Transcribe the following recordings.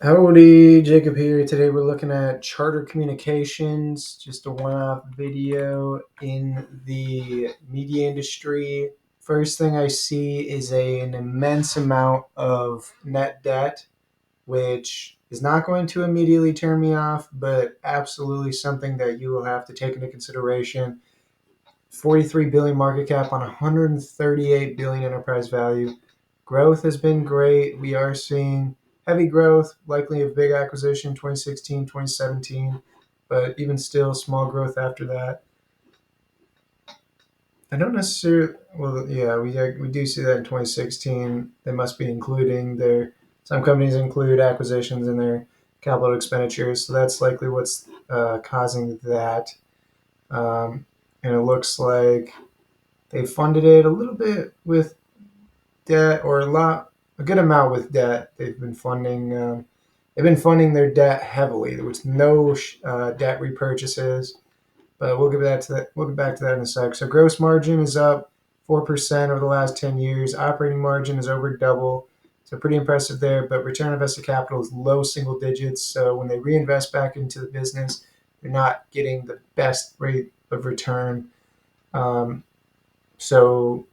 Howdy, Jacob here. Today we're looking at Charter Communications, just a one-off video in the media industry. First thing I see is an immense amount of net debt, which is not going to immediately turn me off, but absolutely something that you will have to take into consideration. 43 billion market cap on 138 billion enterprise value. Growth has been great. We are seeing heavy growth, likely a big acquisition 2016, 2017, but even still small growth after that. I don't necessarily, well, yeah, we do see that in 2016. They must be including some companies include acquisitions in their capital expenditures, so that's likely what's causing that. And it looks like they funded it a little bit with debt, or a good amount with debt. They've been funding their debt heavily. There was no debt repurchases, but we'll get back to that. We'll get back to that in a sec. So gross margin is up 4% over the last 10 years. Operating margin is over double. So pretty impressive there. But return on invested capital is low single digits. So when they reinvest back into the business, they're not getting the best rate of return. Um, so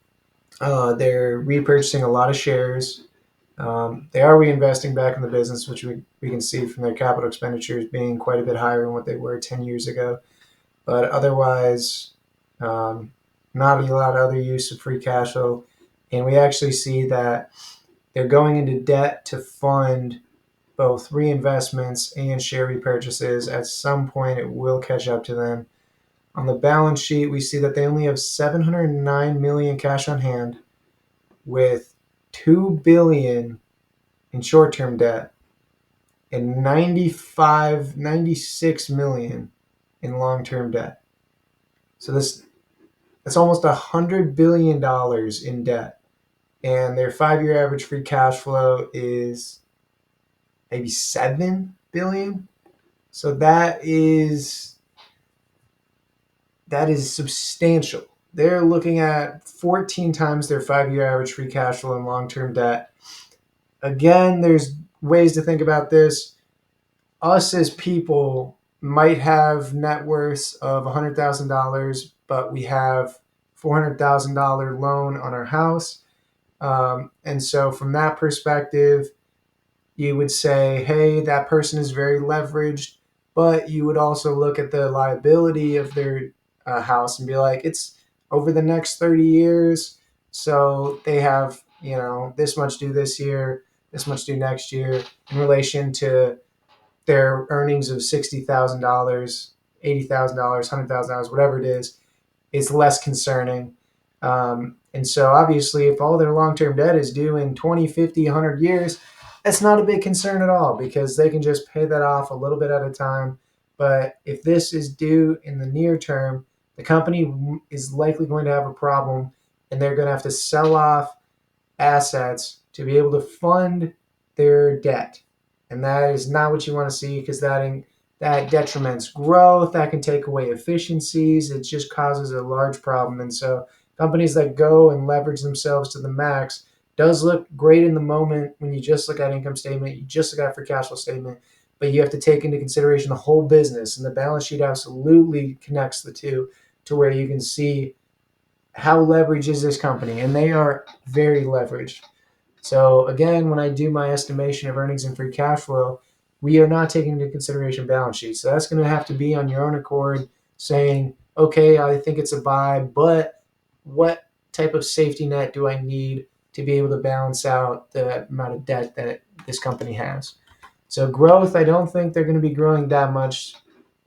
they're repurchasing a lot of shares. They are reinvesting back in the business, which we can see from their capital expenditures being quite a bit higher than what they were 10 years ago. But otherwise, um, not a lot of other use of free cash flow. And we actually see that they're going into debt to fund both reinvestments and share repurchases. At some point, it will catch up to them. On the balance sheet, we see that they only have 709 million cash on hand, with 2 billion in short-term debt and 96 million in long-term debt. So that's almost $100 billion in debt, and their 5-year average free cash flow is maybe 7 billion. So that is substantial. They're looking at 14 times their 5-year average free cash flow in long-term debt. Again, there's ways to think about this. Us as people might have net worths of $100,000, but we have $400,000 loan on our house. And so, from that perspective, you would say, hey, that person is very leveraged, but you would also look at the liability of their house and be like, it's over the next 30 years. So they have, this much due this year, this much due next year in relation to their earnings of $60,000, $80,000, $100,000, whatever it is less concerning. And so obviously, if all their long-term debt is due in 20, 50, 100 years, that's not a big concern at all because they can just pay that off a little bit at a time. But if this is due in the near term, the company is likely going to have a problem, and they're going to have to sell off assets to be able to fund their debt. And that is not what you want to see because that detriments growth, that can take away efficiencies, it just causes a large problem. And so companies that go and leverage themselves to the max does look great in the moment when you just look at income statement, you just look at free cash flow statement, but you have to take into consideration the whole business, and the balance sheet absolutely connects the two to where you can see how leveraged is this company, and they are very leveraged. So again, when I do my estimation of earnings and free cash flow, we are not taking into consideration balance sheets. So that's going to have to be on your own accord, saying, okay, I think it's a buy, but what type of safety net do I need to be able to balance out the amount of debt that this company has? So growth, I don't think they're going to be growing that much,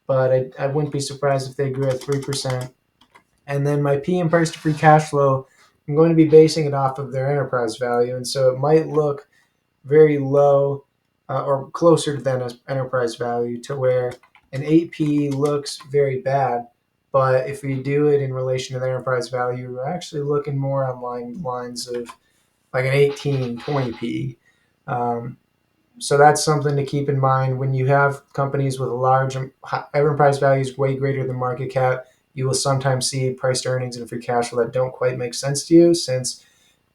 but I wouldn't be surprised if they grew at 3%. And then my P and price to free cash flow, I'm going to be basing it off of their enterprise value. And so it might look very low, or closer than an enterprise value, to where an 8P looks very bad. But if we do it in relation to the enterprise value, we're actually looking more on lines of like an 18, 20P. Um, so that's something to keep in mind when you have companies with a large enterprise values way greater than market cap. You will sometimes see price to earnings and free cash flow that don't quite make sense to you, since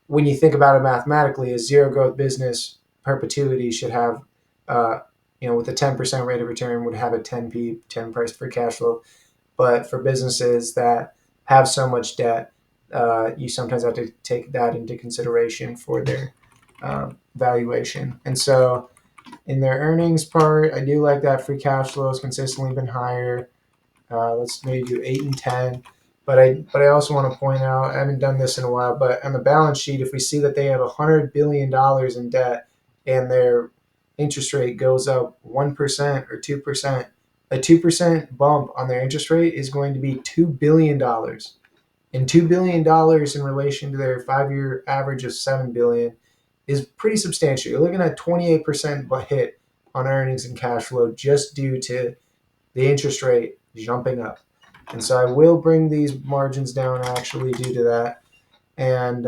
when you think about it mathematically, a zero growth business perpetuity should have with a 10% rate of return would have a 10p, 10 price per cash flow. But for businesses that have so much debt, you sometimes have to take that into consideration for their valuation. And so in their earnings part, I do like that free cash flow has consistently been higher. Let's maybe do 8 and 10. But I also want to point out, I haven't done this in a while, but on the balance sheet, if we see that they have $100 billion in debt and their interest rate goes up 1% or 2%, a 2% bump on their interest rate is going to be $2 billion. And $2 billion in relation to their 5-year average of $7 billion is pretty substantial. You're looking at 28% hit on earnings and cash flow just due to the interest rate jumping up. And so I will bring these margins down actually due to that. And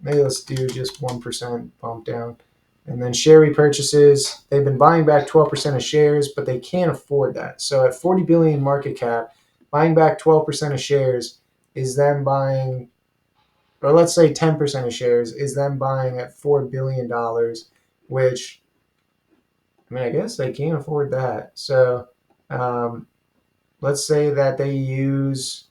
maybe let's do just 1% bump down. And then share repurchases, they've been buying back 12% of shares, but they can't afford that. So at 40 billion market cap, buying back 12% of shares is them buying, or let's say 10% of shares is them buying at $4 billion, which I mean, I guess they can't afford that. So um, let's say that they use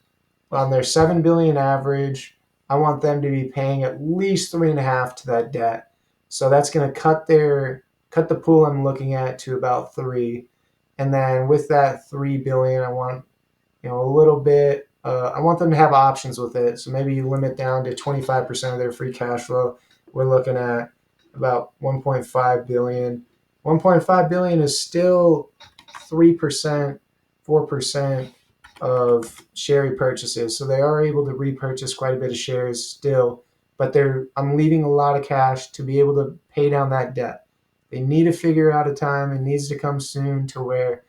on their 7 billion average. I want them to be paying at least 3.5 to that debt. So that's going to cut the pool I'm looking at to about 3. And then with that 3 billion, I want a little bit. I want them to have options with it. So maybe you limit down to 25% of their free cash flow. We're looking at about 1.5 billion. 1.5 billion is still 3%, 4% of share repurchases. So they are able to repurchase quite a bit of shares still, but I'm leaving a lot of cash to be able to pay down that debt. They need to figure out a time. It needs to come soon to where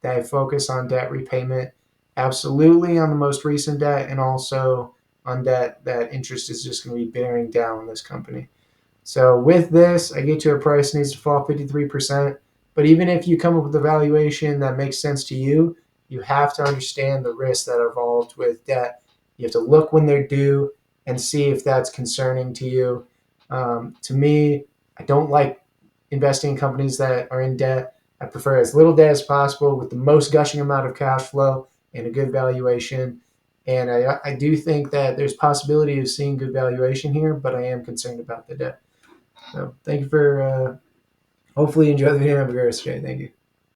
they focus on debt repayment, absolutely on the most recent debt, and also on debt that interest is just going to be bearing down on this company. So with this, I get to a price needs to fall 53%. But even if you come up with a valuation that makes sense to you, you have to understand the risks that are involved with debt. You have to look when they're due and see if that's concerning to you. To me, I don't like investing in companies that are in debt. I prefer as little debt as possible with the most gushing amount of cash flow and a good valuation. And I do think that there's possibility of seeing good valuation here, but I am concerned about the debt. So thank you for hopefully you enjoy the video. Have a great rest of your day. Thank you.